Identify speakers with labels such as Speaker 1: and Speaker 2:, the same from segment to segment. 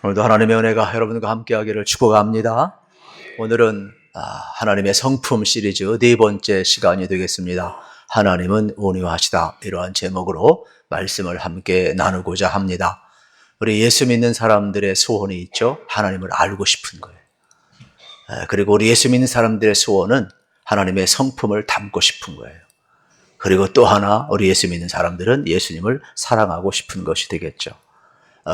Speaker 1: 오늘도 하나님의 은혜가 여러분과 함께하기를 축복합니다. 오늘은 하나님의 성품 시리즈 네 번째 시간이 되겠습니다. 하나님은 온유하시다, 이러한 제목으로 말씀을 함께 나누고자 합니다. 우리 예수 믿는 사람들의 소원이 있죠. 하나님을 알고 싶은 거예요. 그리고 우리 예수 믿는 사람들의 소원은 하나님의 성품을 담고 싶은 거예요. 그리고 또 하나, 우리 예수 믿는 사람들은 예수님을 사랑하고 싶은 것이 되겠죠.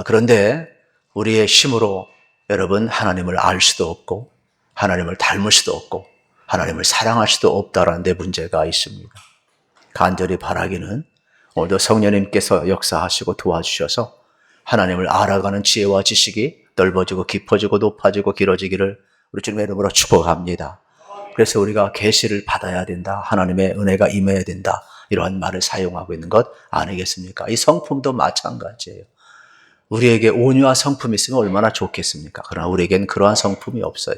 Speaker 1: 그런데 우리의 힘으로 여러분 하나님을 알 수도 없고 하나님을 닮을 수도 없고 하나님을 사랑할 수도 없다라는 데 문제가 있습니다. 간절히 바라기는 오늘도 성령님께서 역사하시고 도와주셔서 하나님을 알아가는 지혜와 지식이 넓어지고 깊어지고 높아지고 길어지기를 우리 주님의 이름으로 축복합니다. 그래서 우리가 계시를 받아야 된다, 하나님의 은혜가 임해야 된다, 이러한 말을 사용하고 있는 것 아니겠습니까? 이 성품도 마찬가지예요. 우리에게 온유한 성품이 있으면 얼마나 좋겠습니까? 그러나 우리에겐 그러한 성품이 없어요.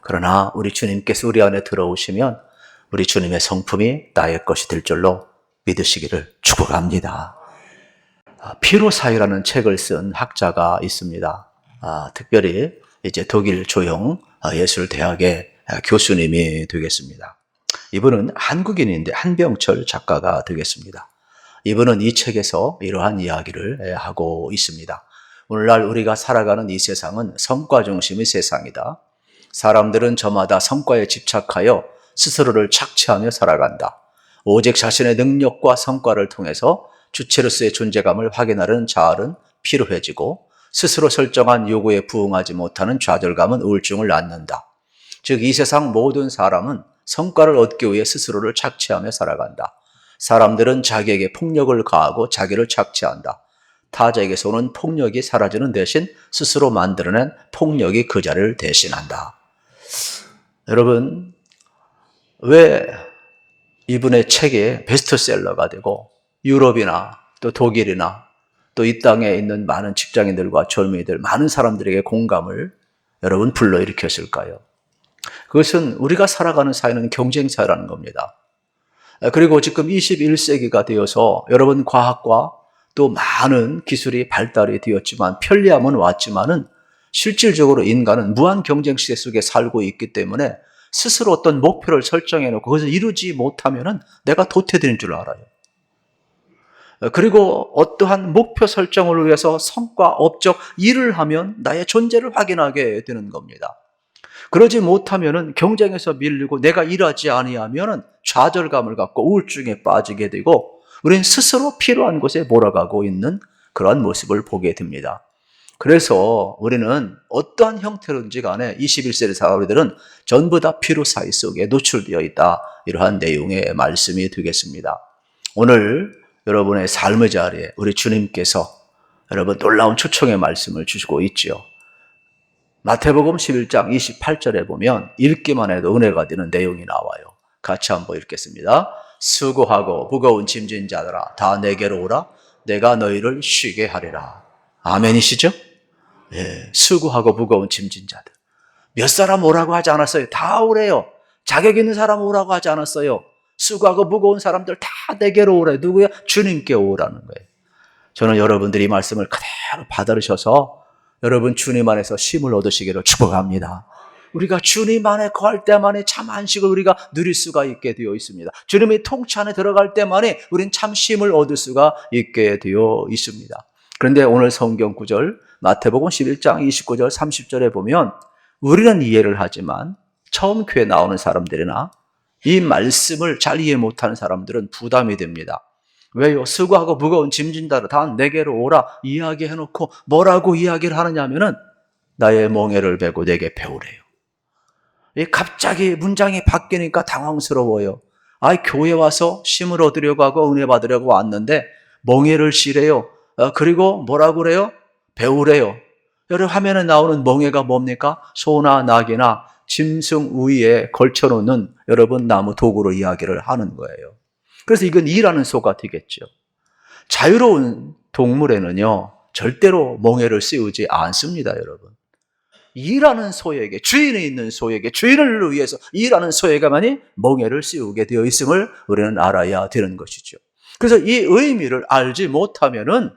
Speaker 1: 그러나 우리 주님께서 우리 안에 들어오시면 우리 주님의 성품이 나의 것이 될 줄로 믿으시기를 축복합니다. 피로사이라는 책을 쓴 학자가 있습니다. 특별히 이제 독일 조형 예술대학의 교수님이 되겠습니다. 이분은 한국인인데 한병철 작가가 되겠습니다. 이분은 이 책에서 이러한 이야기를 하고 있습니다. 오늘날 우리가 살아가는 이 세상은 성과 중심의 세상이다. 사람들은 저마다 성과에 집착하여 스스로를 착취하며 살아간다. 오직 자신의 능력과 성과를 통해서 주체로서의 존재감을 확인하려는 자아는 피로해지고 스스로 설정한 요구에 부응하지 못하는 좌절감은 우울증을 낳는다. 즉, 이 세상 모든 사람은 성과를 얻기 위해 스스로를 착취하며 살아간다. 사람들은 자기에게 폭력을 가하고 자기를 착취한다. 타자에게서 오는 폭력이 사라지는 대신 스스로 만들어낸 폭력이 그 자리를 대신한다. 여러분, 왜 이분의 책이 베스트셀러가 되고 유럽이나 또 독일이나 또 이 땅에 있는 많은 직장인들과 젊은이들, 많은 사람들에게 공감을 여러분 불러일으켰을까요? 그것은 우리가 살아가는 사회는 경쟁사라는 겁니다. 그리고 지금 21세기가 되어서 여러분 과학과 또 많은 기술이 발달이 되었지만 편리함은 왔지만은 실질적으로 인간은 무한 경쟁 시대 속에 살고 있기 때문에 스스로 어떤 목표를 설정해 놓고 그것을 이루지 못하면은 내가 도태되는 줄 알아요. 그리고 어떠한 목표 설정을 위해서 성과, 업적, 일을 하면 나의 존재를 확인하게 되는 겁니다. 그러지 못하면은 경쟁에서 밀리고 내가 일하지 아니하면은 좌절감을 갖고 우울증에 빠지게 되고 우리는 스스로 필요한 곳에 몰아가고 있는 그러한 모습을 보게 됩니다. 그래서 우리는 어떠한 형태로든지 간에 21세기 사람들은 전부 다 피로 사이 속에 노출되어 있다, 이러한 내용의 말씀이 되겠습니다. 오늘 여러분의 삶의 자리에 우리 주님께서 여러분 놀라운 초청의 말씀을 주시고 있지요. 마태복음 11장 28절에 보면 읽기만 해도 은혜가 되는 내용이 나와요. 같이 한번 읽겠습니다. 수고하고 무거운 짐진 자들아, 다 내게로 오라. 내가 너희를 쉬게 하리라. 아멘이시죠? 예, 수고하고 무거운 짐진 자들. 몇 사람 오라고 하지 않았어요. 다 오래요. 자격 있는 사람 오라고 하지 않았어요. 수고하고 무거운 사람들 다 내게로 오래. 누구야? 주님께 오라는 거예요. 저는 여러분들이 이 말씀을 그대로 받아들이셔서 여러분 주님 안에서 쉼을 얻으시기를 축복합니다. 우리가 주님 안에 거할 때만이 참 안식을 우리가 누릴 수가 있게 되어 있습니다. 주님의 통치 안에 들어갈 때만이 우린 참 쉼을 얻을 수가 있게 되어 있습니다. 그런데 오늘 성경 구절 마태복음 11장 29절 30절에 보면 우리는 이해를 하지만 처음 교회 나오는 사람들이나 이 말씀을 잘 이해 못하는 사람들은 부담이 됩니다. 왜요? 수고하고 무거운 짐진 자들 다 내게로 오라 이야기해놓고 뭐라고 이야기를 하느냐 하면은 나의 멍에를 베고 내게 배우래요. 갑자기 문장이 바뀌니까 당황스러워요. 교회 와서 쉼을 얻으려고 하고 은혜 받으려고 왔는데 멍에를 쉬래요. 그리고 뭐라고 그래요? 배우래요. 여러분 화면에 나오는 멍에가 뭡니까? 소나 낙이나 짐승 위에 걸쳐놓는 여러분 나무 도구로 이야기를 하는 거예요. 그래서 이건 일하는 소가 되겠죠. 자유로운 동물에는요, 절대로 멍에를 씌우지 않습니다, 여러분. 일하는 소에게, 주인이 있는 소에게, 주인을 위해서 일하는 소에게만이 멍에를 씌우게 되어 있음을 우리는 알아야 되는 것이죠. 그래서 이 의미를 알지 못하면은,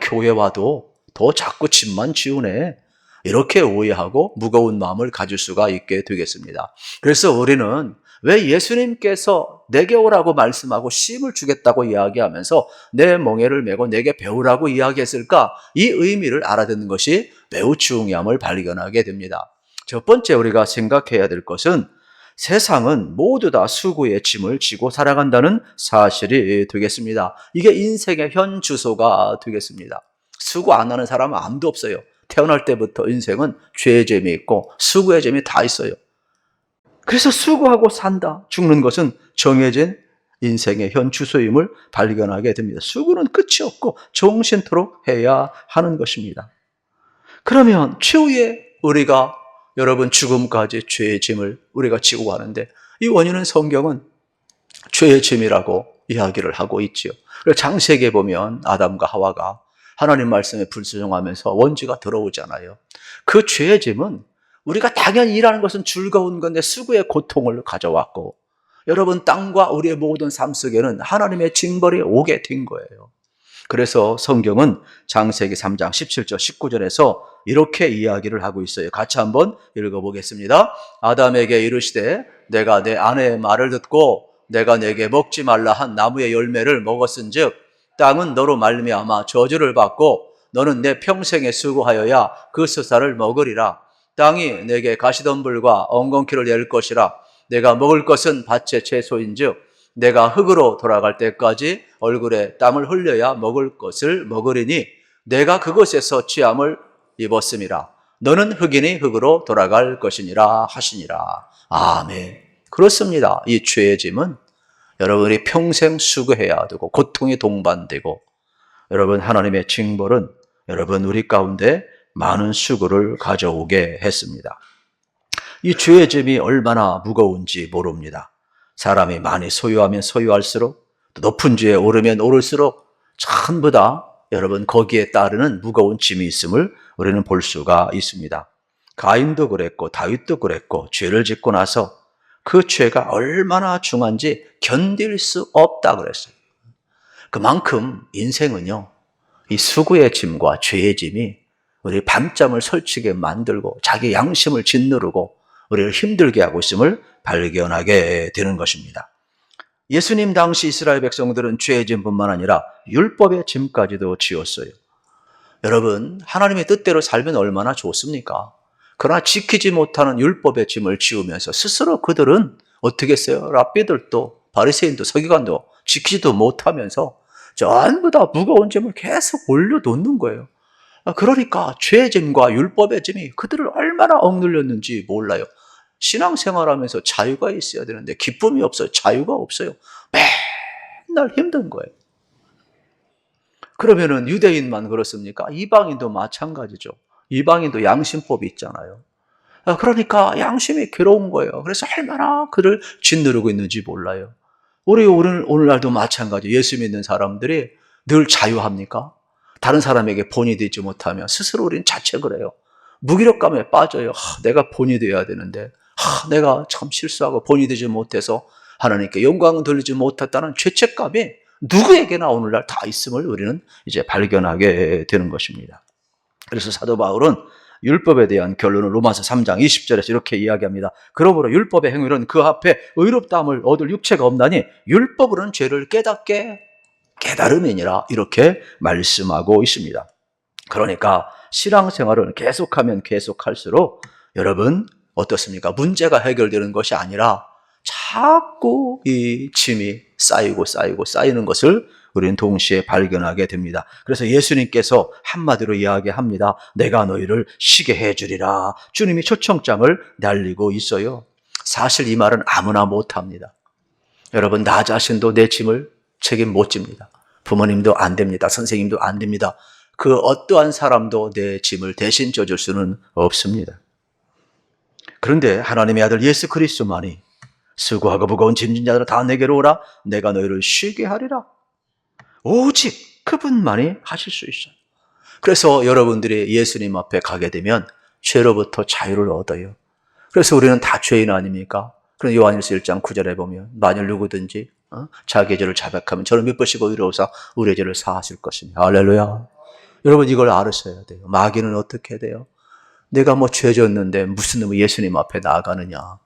Speaker 1: 교회 와도 더 자꾸 짐만 지우네. 이렇게 오해하고 무거운 마음을 가질 수가 있게 되겠습니다. 그래서 우리는 왜 예수님께서 내게 오라고 말씀하고 쉼을 주겠다고 이야기하면서 내 멍에를 메고 내게 배우라고 이야기했을까? 이 의미를 알아듣는 것이 매우 중요함을 발견하게 됩니다. 첫 번째 우리가 생각해야 될 것은 세상은 모두 다 수고의 짐을 지고 살아간다는 사실이 되겠습니다. 이게 인생의 현 주소가 되겠습니다. 수고 안 하는 사람은 아무도 없어요. 태어날 때부터 인생은 죄의 재미 있고 수고의 재미 다 있어요. 그래서 수고하고 산다. 죽는 것은 정해진 인생의 현 주소임을 발견하게 됩니다. 수고는 끝이 없고 정신토록 해야 하는 것입니다. 그러면 최후에 우리가 여러분 죽음까지 죄의 짐을 우리가 지고 가는데 이 원인은 성경은 죄의 짐이라고 이야기를 하고 있지요. 그래서 창세기에 보면 아담과 하와가 하나님 말씀에 불순종하면서 원죄가 들어오잖아요. 그 죄의 짐은 우리가 당연히 일하는 것은 즐거운 건데 수고의 고통을 가져왔고 여러분 땅과 우리의 모든 삶 속에는 하나님의 징벌이 오게 된 거예요. 그래서 성경은 창세기 3장 17절 19절에서 이렇게 이야기를 하고 있어요. 같이 한번 읽어보겠습니다. 아담에게 이르시되 내가 내 아내의 말을 듣고 내가 내게 먹지 말라 한 나무의 열매를 먹었은즉 땅은 너로 말미암아 저주를 받고 너는 내 평생에 수고하여야 그 수사를 먹으리라. 땅이 내게 가시덤불과 엉겅퀴를 낼 것이라. 내가 먹을 것은 밭의 채소인즉 내가 흙으로 돌아갈 때까지 얼굴에 땀을 흘려야 먹을 것을 먹으리니 내가 그것에서 취함을 입었음이라. 너는 흙이니 흙으로 돌아갈 것이니라 하시니라. 아멘. 그렇습니다. 이 죄의 짐은 여러분이 평생 수고해야 되고 고통이 동반되고 여러분 하나님의 징벌은 여러분 우리 가운데 많은 수고를 가져오게 했습니다. 이 죄의 짐이 얼마나 무거운지 모릅니다. 사람이 많이 소유하면 소유할수록 또 높은 죄에 오르면 오를수록 전부 다 여러분 거기에 따르는 무거운 짐이 있음을 우리는 볼 수가 있습니다. 가인도 그랬고 다윗도 그랬고 죄를 짓고 나서 그 죄가 얼마나 중한지 견딜 수 없다 그랬어요. 그만큼 인생은요, 이 수고의 짐과 죄의 짐이 우리 밤잠을 설치게 만들고 자기 양심을 짓누르고 우리를 힘들게 하고 있음을 발견하게 되는 것입니다. 예수님 당시 이스라엘 백성들은 죄의 짐뿐만 아니라 율법의 짐까지도 지었어요. 여러분, 하나님의 뜻대로 살면 얼마나 좋습니까? 그러나 지키지 못하는 율법의 짐을 지우면서 스스로 그들은 어떻게 했어요? 랍비들도 바리새인도 서기관도 지키지도 못하면서 전부 다 무거운 짐을 계속 올려놓는 거예요. 그러니까 죄의 짐과 율법의 짐이 그들을 얼마나 억눌렸는지 몰라요. 신앙생활하면서 자유가 있어야 되는데 기쁨이 없어요. 자유가 없어요. 맨날 힘든 거예요. 그러면은 유대인만 그렇습니까? 이방인도 마찬가지죠. 이방인도 양심법이 있잖아요. 그러니까 양심이 괴로운 거예요. 그래서 얼마나 그를 짓누르고 있는지 몰라요. 우리 오늘날도 마찬가지. 예수 믿는 사람들이 늘 자유합니까? 다른 사람에게 본이 되지 못하면 스스로 우리는 자책을 해요. 무기력감에 빠져요. 내가 본이 되어야 되는데 내가 참 실수하고 본이 되지 못해서 하나님께 영광을 돌리지 못했다는 죄책감이 누구에게나 오늘날 다 있음을 우리는 이제 발견하게 되는 것입니다. 그래서 사도 바울은 율법에 대한 결론을 로마서 3장 20절에서 이렇게 이야기합니다. 그러므로 율법의 행위는 그 앞에 의롭다함을 얻을 육체가 없나니 율법으로는 죄를 깨닫게 깨달음이니라 이렇게 말씀하고 있습니다. 그러니까 신앙생활을 계속하면 계속할수록 여러분 어떻습니까? 문제가 해결되는 것이 아니라 자꾸 이 짐이 쌓이는 것을 우리는 동시에 발견하게 됩니다. 그래서 예수님께서 한마디로 이야기합니다. 내가 너희를 쉬게 해주리라. 주님이 초청장을 날리고 있어요. 사실 이 말은 아무나 못합니다. 여러분 나 자신도 내 짐을 책임 못 집니다. 부모님도 안 됩니다. 선생님도 안 됩니다. 그 어떠한 사람도 내 짐을 대신 져줄 수는 없습니다. 그런데 하나님의 아들 예수 그리스도만이 수고하고 무거운 짐진 자들아 다 내게로 오라. 내가 너희를 쉬게 하리라. 오직 그분만이 하실 수 있어요. 그래서 여러분들이 예수님 앞에 가게 되면 죄로부터 자유를 얻어요. 그래서 우리는 다 죄인 아닙니까? 그래서 요한일서 1장 9절에 보면 만일 누구든지 자기의 죄를 자백하면 저를 믿으시고 의로우사 우리의 죄를 사하실 것입니다. 할렐루야. 여러분 이걸 알으셔야 돼요. 마귀는 어떻게 돼요? 내가 뭐 죄졌는데 무슨 예수님 앞에 나아가느냐.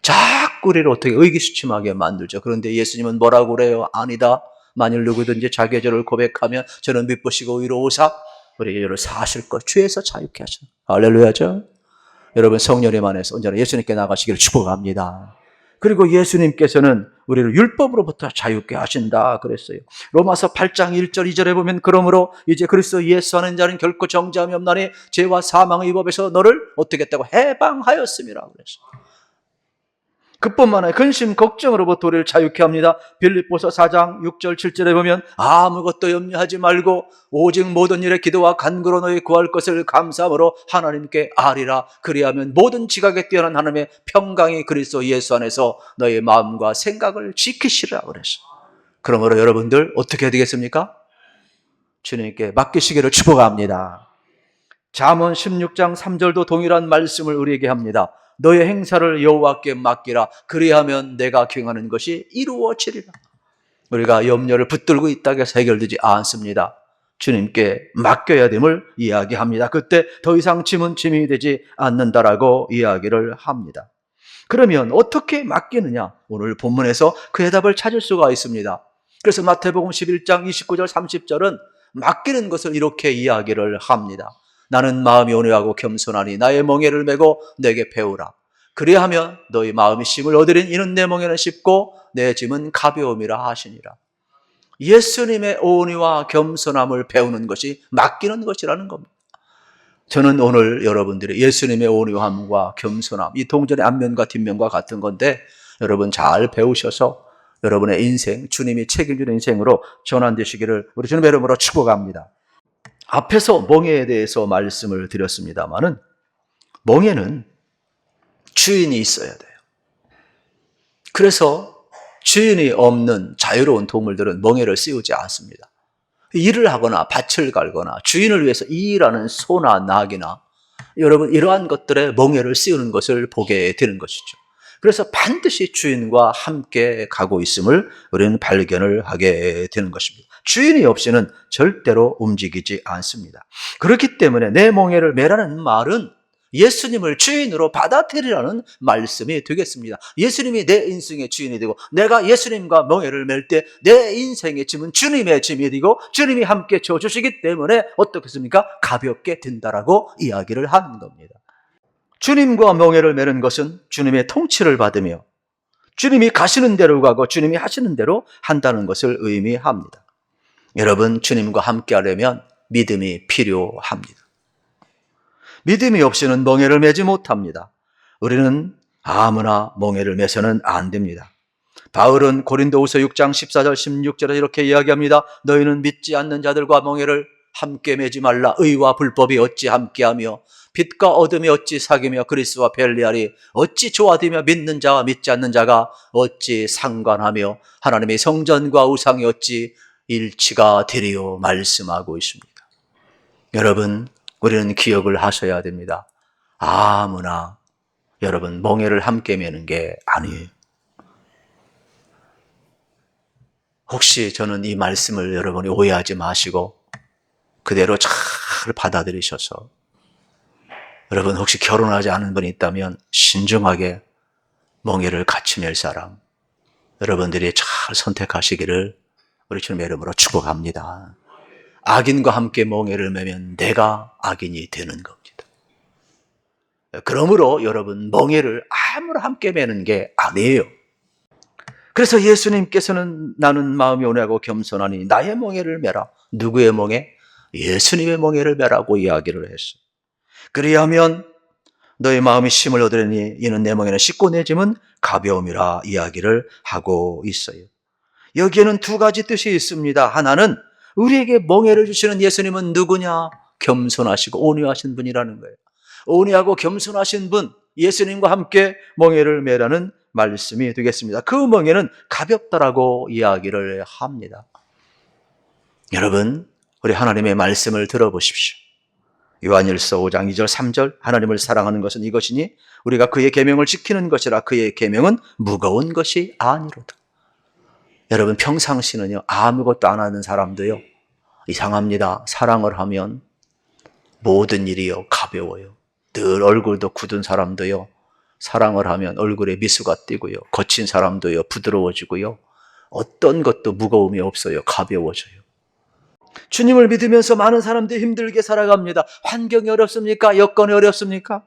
Speaker 1: 자꾸 우리를 어떻게 의기소침하게 만들죠. 그런데 예수님은 뭐라고 그래요? 아니다. 만일 누구든지 자기의 죄를 고백하면 저는 미쁘시고 의로우사 우리에게 죄를 사하실 것 죄에서 자유케 하시는 할렐루야죠. 여러분 성령님 안에서 언제나 예수님께 나가시기를 축복합니다. 그리고 예수님께서는 우리를 율법으로부터 자유케 하신다 그랬어요. 로마서 8장 1절 2절에 보면 그러므로 이제 그리스도 예수 하는 자는 결코 정죄함이 없나니 죄와 사망의 법에서 너를 어떻게 했다고 해방하였음이라 그랬어요. 그뿐만 아니라 근심 걱정으로부터 우리를 자유케 합니다. 빌립보서 4장 6절 7절에 보면 아무것도 염려하지 말고 오직 모든 일에 기도와 간구로 너희 구할 것을 감사함으로 하나님께 아리라. 그리하면 모든 지각에 뛰어난 하나님의 평강이 그리스도 예수 안에서 너희 마음과 생각을 지키시라 그랬어. 그러므로 여러분들 어떻게 해야 되겠습니까? 주님께 맡기시기를 축복합니다. 잠언 16장 3절도 동일한 말씀을 우리에게 합니다. 너의 행사를 여호와께 맡기라. 그리하면 내가 경하는 것이 이루어지리라. 우리가 염려를 붙들고 있다고 해서 해결되지 않습니다. 주님께 맡겨야 됨을 이야기합니다. 그때 더 이상 짐은 짐이 되지 않는다라고 이야기를 합니다. 그러면 어떻게 맡기느냐? 오늘 본문에서 그 해답을 찾을 수가 있습니다. 그래서 마태복음 11장 29절 30절은 맡기는 것을 이렇게 이야기를 합니다. 나는 마음이 온유하고 겸손하니 나의 멍에를 메고 내게 배우라. 그리하면 너희 마음이 쉼을 얻으리니 이는 내 멍에는 쉽고 내 짐은 가벼움이라 하시니라. 예수님의 온유와 겸손함을 배우는 것이 맡기는 것이라는 겁니다. 저는 오늘 여러분들이 예수님의 온유함과 겸손함, 이 동전의 앞면과 뒷면과 같은 건데 여러분 잘 배우셔서 여러분의 인생, 주님이 책임지는 인생으로 전환되시기를 우리 주님의 이름으로 축복합니다. 앞에서 멍에에 대해서 말씀을 드렸습니다마는 멍에는 주인이 있어야 돼요. 그래서 주인이 없는 자유로운 동물들은 멍에를 씌우지 않습니다. 일을 하거나 밭을 갈거나 주인을 위해서 일하는 소나 낙이나 여러분 이러한 것들에 멍에를 씌우는 것을 보게 되는 것이죠. 그래서 반드시 주인과 함께 가고 있음을 우리는 발견을 하게 되는 것입니다. 주인이 없이는 절대로 움직이지 않습니다. 그렇기 때문에 내 멍에를 메라는 말은 예수님을 주인으로 받아들이라는 말씀이 되겠습니다. 예수님이 내 인생의 주인이 되고 내가 예수님과 멍에를 맬 때 내 인생의 짐은 주님의 짐이 되고 주님이 함께 져주시기 때문에 어떻겠습니까? 가볍게 된다라고 이야기를 하는 겁니다. 주님과 멍에를 메는 것은 주님의 통치를 받으며 주님이 가시는 대로 가고 주님이 하시는 대로 한다는 것을 의미합니다. 여러분 주님과 함께 하려면 믿음이 필요합니다. 믿음이 없이는 멍에를 메지 못합니다. 우리는 아무나 멍에를 메서는 안 됩니다. 바울은 고린도후서 6장 14절 16절에 이렇게 이야기합니다. 너희는 믿지 않는 자들과 멍에를 함께 매지 말라. 의와 불법이 어찌 함께하며 빛과 어둠이 어찌 사귀며 그리스도와 별리하리. 어찌 조화되며 믿는 자와 믿지 않는 자가 어찌 상관하며 하나님의 성전과 우상이 어찌 일치가 되리요 말씀하고 있습니다. 여러분 우리는 기억을 하셔야 됩니다. 아무나 여러분 멍에를 함께 매는 게 아니에요. 혹시 저는 이 말씀을 여러분이 오해하지 마시고 그대로 잘 받아들이셔서 여러분 혹시 결혼하지 않은 분이 있다면 신중하게 멍에를 같이 맬 사람 여러분들이 잘 선택하시기를 우리 주님의 이름으로 축복합니다. 악인과 함께 멍에를 매면 내가 악인이 되는 겁니다. 그러므로 여러분 멍에를 아무나 함께 매는 게 아니에요. 그래서 예수님께서는 나는 마음이 온유하고 겸손하니 나의 멍에를 매라. 누구의 멍에? 예수님의 멍에를 매라고 이야기를 했어요. 그리하면 너의 마음이 쉼을 얻으려니 이는 내 멍에는 쉽고 내 짐은 가벼움이라 이야기를 하고 있어요. 여기에는 두 가지 뜻이 있습니다. 하나는 우리에게 멍에를 주시는 예수님은 누구냐? 겸손하시고 온유하신 분이라는 거예요. 온유하고 겸손하신 분, 예수님과 함께 멍에를 매라는 말씀이 되겠습니다. 그 멍에는 가볍다라고 이야기를 합니다. 여러분, 우리 하나님의 말씀을 들어보십시오. 요한일서 5장 2절 3절 하나님을 사랑하는 것은 이것이니 우리가 그의 계명을 지키는 것이라. 그의 계명은 무거운 것이 아니로다. 여러분 평상시는요 아무것도 안 하는 사람도요 이상합니다. 사랑을 하면 모든 일이요 가벼워요. 늘 얼굴도 굳은 사람도요, 사랑을 하면 얼굴에 미소가 띄고요, 거친 사람도요 부드러워지고요, 어떤 것도 무거움이 없어요. 가벼워져요. 주님을 믿으면서 많은 사람들이 힘들게 살아갑니다. 환경이 어렵습니까? 여건이 어렵습니까?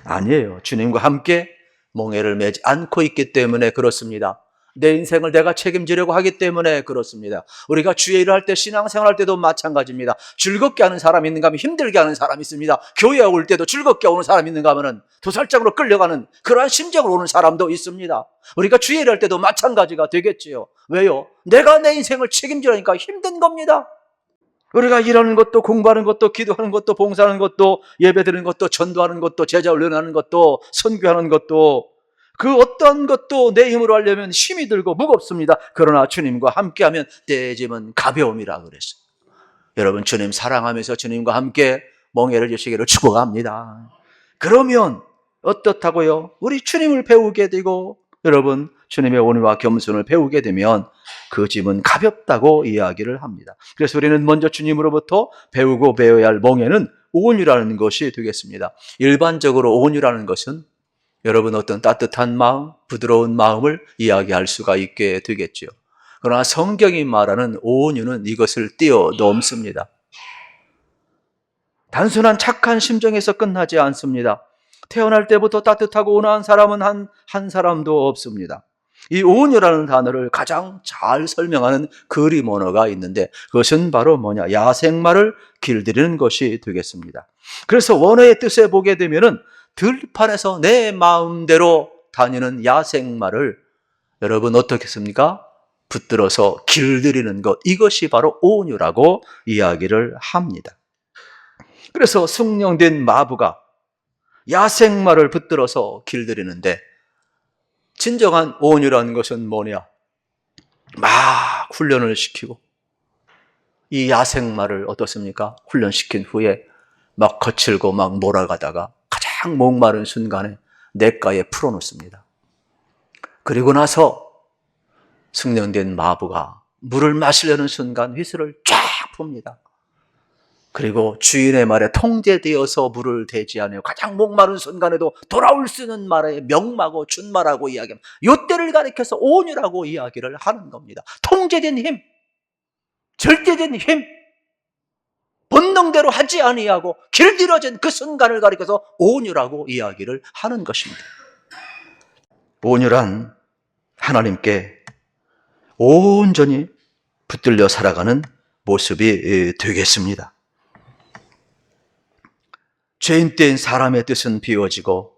Speaker 1: 아니에요. 주님과 함께 멍에를 매지 않고 있기 때문에 그렇습니다. 내 인생을 내가 책임지려고 하기 때문에 그렇습니다. 우리가 주의 일을 할 때, 신앙생활 할 때도 마찬가지입니다. 즐겁게 하는 사람이 있는가 하면 힘들게 하는 사람이 있습니다. 교회에 올 때도 즐겁게 오는 사람이 있는가 하면 도살장으로 끌려가는 그러한 심정으로 오는 사람도 있습니다. 우리가 주의 일을 할 때도 마찬가지가 되겠지요. 왜요? 내가 내 인생을 책임지려니까 힘든 겁니다. 우리가 일하는 것도, 공부하는 것도, 기도하는 것도, 봉사하는 것도, 예배드리는 것도, 전도하는 것도, 제자 훈련하는 것도, 선교하는 것도, 그 어떤 것도 내 힘으로 하려면 힘이 들고 무겁습니다. 그러나 주님과 함께하면 내 짐은 가벼움이라 그랬어요. 여러분, 주님 사랑하면서 주님과 함께 멍에를 주시기를 축복합니다. 그러면 어떻다고요? 우리 주님을 배우게 되고, 여러분 주님의 온유와 겸손을 배우게 되면 그 짐은 가볍다고 이야기를 합니다. 그래서 우리는 먼저 주님으로부터 배우고 배워야 할 멍에는 온유라는 것이 되겠습니다. 일반적으로 온유라는 것은 여러분 어떤 따뜻한 마음, 부드러운 마음을 이야기할 수가 있게 되겠죠. 그러나 성경이 말하는 온유는 이것을 뛰어넘습니다. 단순한 착한 심정에서 끝나지 않습니다. 태어날 때부터 따뜻하고 온화한 사람은 한 사람도 없습니다. 이 온유라는 단어를 가장 잘 설명하는 그림 언어가 있는데 그것은 바로 뭐냐? 야생마를 길들이는 것이 되겠습니다. 그래서 원어의 뜻에 보게 되면은 들판에서 내 마음대로 다니는 야생마를 여러분 어떻게 씁니까? 붙들어서 길들이는 것, 이것이 바로 온유라고 이야기를 합니다. 그래서 숙련된 마부가 야생마를 붙들어서 길들이는데 진정한 온유라는 것은 뭐냐? 막 훈련을 시키고 이 야생마를 어떻습니까? 훈련시킨 후에 막 거칠고 막 몰아가다가 가장 목마른 순간에 냇가에 풀어놓습니다. 그리고 나서 숙련된 마부가 물을 마시려는 순간 휘슬을 쫙 풉니다. 그리고 주인의 말에 통제되어서 물을 대지 않아요. 가장 목마른 순간에도 돌아올 수 있는 말에 명마고 준마라고 이야기합니다. 이때를 가리켜서 온유라고 이야기를 하는 겁니다. 통제된 힘, 절대된 힘, 본능대로 하지 아니하고 길들여진 그 순간을 가리켜서 온유라고 이야기를 하는 것입니다. 온유란 하나님께 온전히 붙들려 살아가는 모습이 되겠습니다. 죄인된 사람의 뜻은 비워지고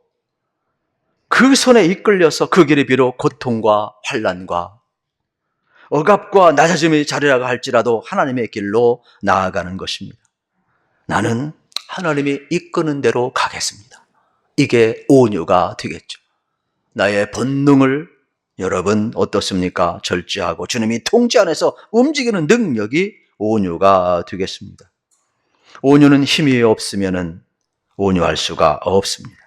Speaker 1: 그 손에 이끌려서 그 길이 비록 고통과 환난과 억압과 낮아짐의 자리라고 할지라도 하나님의 길로 나아가는 것입니다. 나는 하나님이 이끄는 대로 가겠습니다. 이게 온유가 되겠죠. 나의 본능을 여러분 어떻습니까? 절제하고 주님이 통제 안에서 움직이는 능력이 온유가 되겠습니다. 온유는 힘이 없으면은 온유할 수가 없습니다.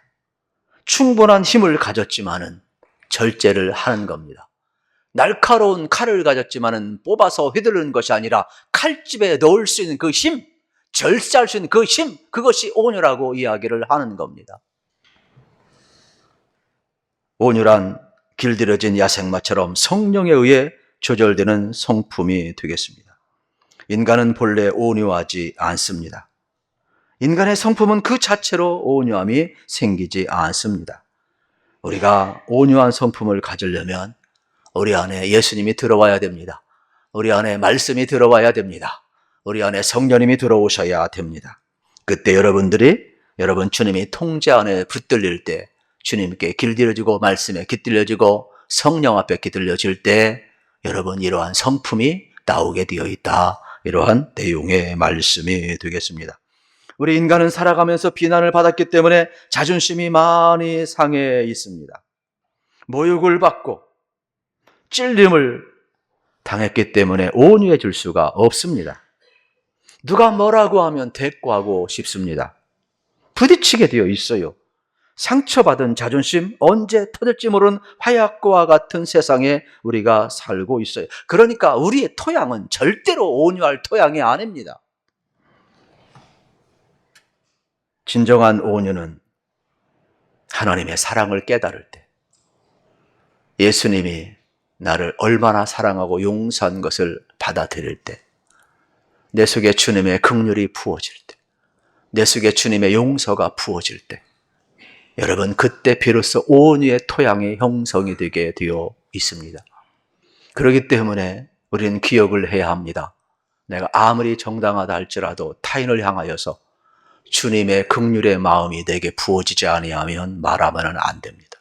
Speaker 1: 충분한 힘을 가졌지만은 절제를 하는 겁니다. 날카로운 칼을 가졌지만은 뽑아서 휘두르는 것이 아니라 칼집에 넣을 수 있는 그 힘, 절제할 수 있는 그 힘, 그것이 온유라고 이야기를 하는 겁니다. 온유란 길들여진 야생마처럼 성령에 의해 조절되는 성품이 되겠습니다. 인간은 본래 온유하지 않습니다. 인간의 성품은 그 자체로 온유함이 생기지 않습니다. 우리가 온유한 성품을 가지려면 우리 안에 예수님이 들어와야 됩니다. 우리 안에 말씀이 들어와야 됩니다. 우리 안에 성령님이 들어오셔야 됩니다. 그때 여러분 주님이 통제 안에 붙들릴 때, 주님께 길들여지고 말씀에 깃들여지고 성령 앞에 깃들여질 때 여러분 이러한 성품이 나오게 되어 있다. 이러한 내용의 말씀이 되겠습니다. 우리 인간은 살아가면서 비난을 받았기 때문에 자존심이 많이 상해 있습니다. 모욕을 받고 찔림을 당했기 때문에 온유해질 수가 없습니다. 누가 뭐라고 하면 대꾸하고 싶습니다. 부딪히게 되어 있어요. 상처받은 자존심, 언제 터질지 모르는 화약고와 같은 세상에 우리가 살고 있어요. 그러니까 우리의 토양은 절대로 온유할 토양이 아닙니다. 진정한 온유는 하나님의 사랑을 깨달을 때, 예수님이 나를 얼마나 사랑하고 용서한 것을 받아들일 때, 내 속에 주님의 긍휼이 부어질 때, 내 속에 주님의 용서가 부어질 때, 여러분 그때 비로소 온유의 토양이 형성이 되게 되어 있습니다. 그렇기 때문에 우리는 기억을 해야 합니다. 내가 아무리 정당하다 할지라도 타인을 향하여서 주님의 긍휼의 마음이 내게 부어지지 아니하면 말하면 안 됩니다.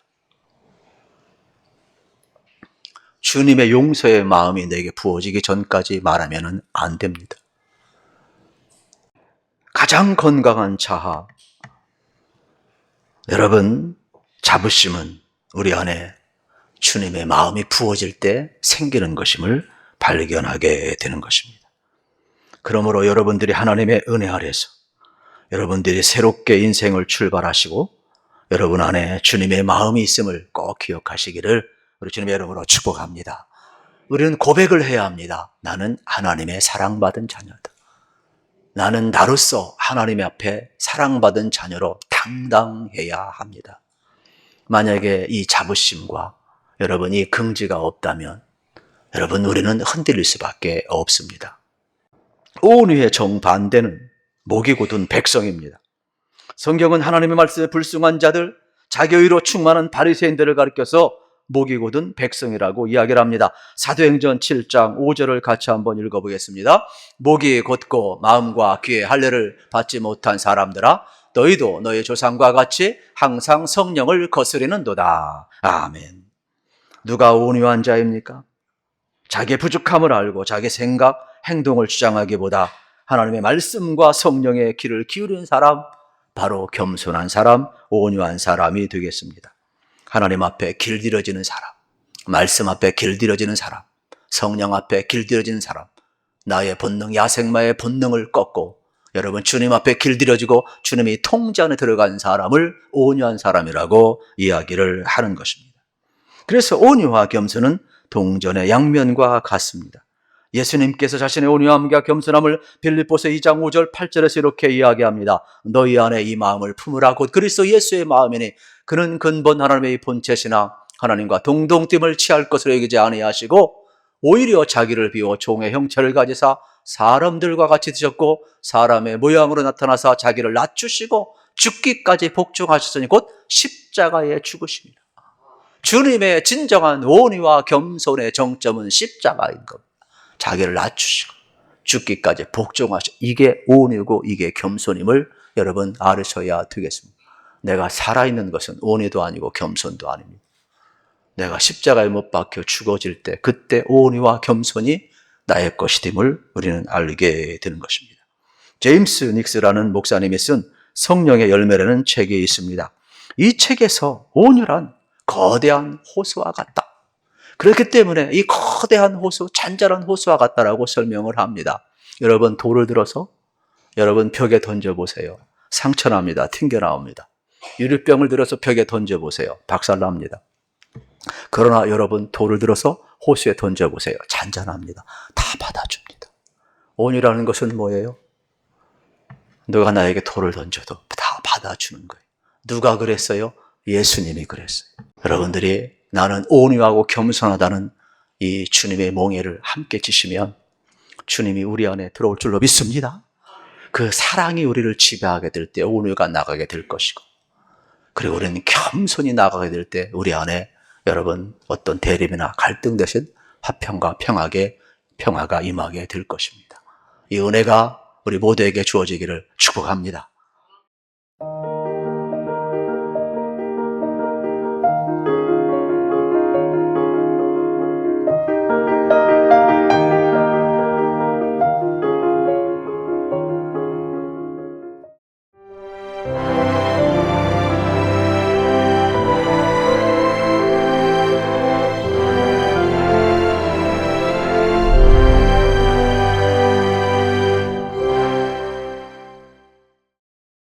Speaker 1: 주님의 용서의 마음이 내게 부어지기 전까지 말하면 안 됩니다. 가장 건강한 자아, 여러분 자부심은 우리 안에 주님의 마음이 부어질 때 생기는 것임을 발견하게 되는 것입니다. 그러므로 여러분들이 하나님의 은혜 아래서 여러분들이 새롭게 인생을 출발하시고 여러분 안에 주님의 마음이 있음을 꼭 기억하시기를 우리 주님의 이름으로 축복합니다. 우리는 고백을 해야 합니다. 나는 하나님의 사랑받은 자녀다. 나는 나로서 하나님 앞에 사랑받은 자녀로 당당해야 합니다. 만약에 이 자부심과 여러분 이 긍지가 없다면 여러분 우리는 흔들릴 수밖에 없습니다. 온유의 정반대는 목이 곧은 백성입니다. 성경은 하나님의 말씀에 불순한 자들, 자기의로 충만한 바리새인들을 가리켜서 목이 곧은 백성이라고 이야기를 합니다. 사도행전 7장 5절을 같이 한번 읽어보겠습니다. 목이 곧고 마음과 귀에 할례를 받지 못한 사람들아, 너희도 너희 조상과 같이 항상 성령을 거스리는도다. 아멘. 누가 온유한 자입니까? 자기의 부족함을 알고 자기 생각, 행동을 주장하기보다 하나님의 말씀과 성령의 귀를 기울인 사람, 바로 겸손한 사람, 온유한 사람이 되겠습니다. 하나님 앞에 길들여지는 사람, 말씀 앞에 길들여지는 사람, 성령 앞에 길들여지는 사람, 나의 본능, 야생마의 본능을 꺾고 여러분 주님 앞에 길들여지고 주님이 통제 안에 들어간 사람을 온유한 사람이라고 이야기를 하는 것입니다. 그래서 온유와 겸손은 동전의 양면과 같습니다. 예수님께서 자신의 온유함과 겸손함을 빌립보서 2장 5절 8절에서 이렇게 이야기합니다. 너희 안에 이 마음을 품으라. 곧 그리스도 예수의 마음이니 그는 근본 하나님의 본체시나 하나님과 동동됨을 취할 것으로 여기지 아니하시고 오히려 자기를 비워 종의 형체를 가지사 사람들과 같이 드셨고 사람의 모양으로 나타나사 자기를 낮추시고 죽기까지 복종하셨으니 곧 십자가에 죽으십니다. 주님의 진정한 온유와 겸손의 정점은 십자가인 겁니다. 자기를 낮추시고 죽기까지 복종하시고, 이게 온유고 이게 겸손임을 여러분 알으셔야 되겠습니다. 내가 살아있는 것은 온유도 아니고 겸손도 아닙니다. 내가 십자가에 못 박혀 죽어질 때 그때 온유와 겸손이 나의 것임을 우리는 알게 되는 것입니다. 제임스 닉스라는 목사님이 쓴 성령의 열매라는 책이 있습니다. 이 책에서 온유란 거대한 호수와 같다. 그렇기 때문에 이 거대한 호수, 잔잔한 호수와 같다라고 설명을 합니다. 여러분 돌을 들어서 여러분 벽에 던져보세요. 상처납니다. 튕겨나옵니다. 유리병을 들어서 벽에 던져보세요. 박살납니다. 그러나 여러분 돌을 들어서 호수에 던져보세요. 잔잔합니다. 다 받아줍니다. 온유라는 것은 뭐예요? 누가 나에게 돌을 던져도 다 받아주는 거예요. 누가 그랬어요? 예수님이 그랬어요. 여러분들이 나는 온유하고 겸손하다는 이 주님의 몽해를 함께 지시면 주님이 우리 안에 들어올 줄로 믿습니다. 그 사랑이 우리를 지배하게 될 때 온유가 나가게 될 것이고, 그리고 우리는 겸손히 나가게 될 때 우리 안에 여러분 어떤 대립이나 갈등 대신 화평과 평화가 임하게 될 것입니다. 이 은혜가 우리 모두에게 주어지기를 축복합니다.